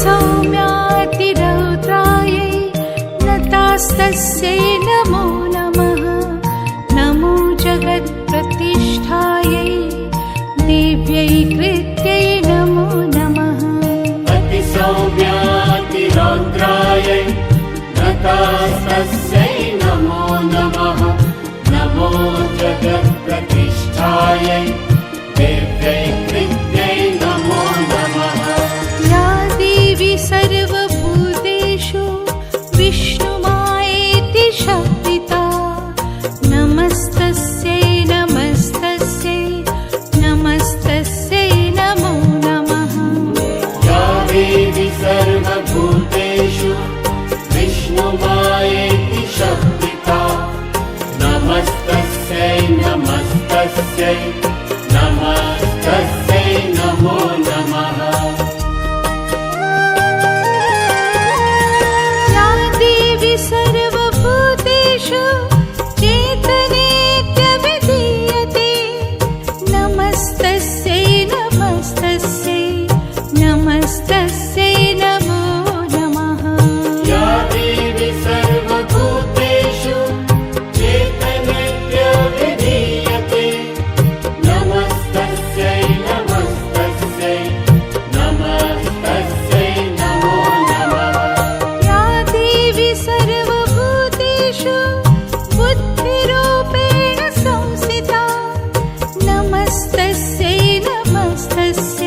सौम्यातिरौद्रायै नतास्तस्यै नमो नमः। नमो जगत्प्रतिष्ठायै दिव्यै कृत्यै नमो नमः। अतिसौम्यातिरौद्रायै नतास्तस्यै नमो नमः। नमो जगत्प्रतिष्ठायै दिव्यै कृत्यै नमो नमः। या देवी सर्वभूतेषु विष्णुमायेति शब्दिता नमस्तस्यै नमस्तस्यै नमस्तस्यै नमो नमः। या देवी सर्वभूतेषु विष्णुमायेति शब्दिता नमस्तस्यै नमस्तस्यै नमस्तस्यै नमो नमः। या देवी सर्वभूतेषु चेतनेत्यभिधीयते नमस्तस्यै नमस्तस्यै नमस्तस्यै नमो नमः। या देवी सर्वभूतेषु चेतनेत्यभिधीयते नमस्तस्यै नमस्तस्यै नमस्तस्यै नमो नमः। या देवी सर्वभूतेषु बुद्धिरूपेण संस्थिता नमस्तस्यै नमस्तस्यै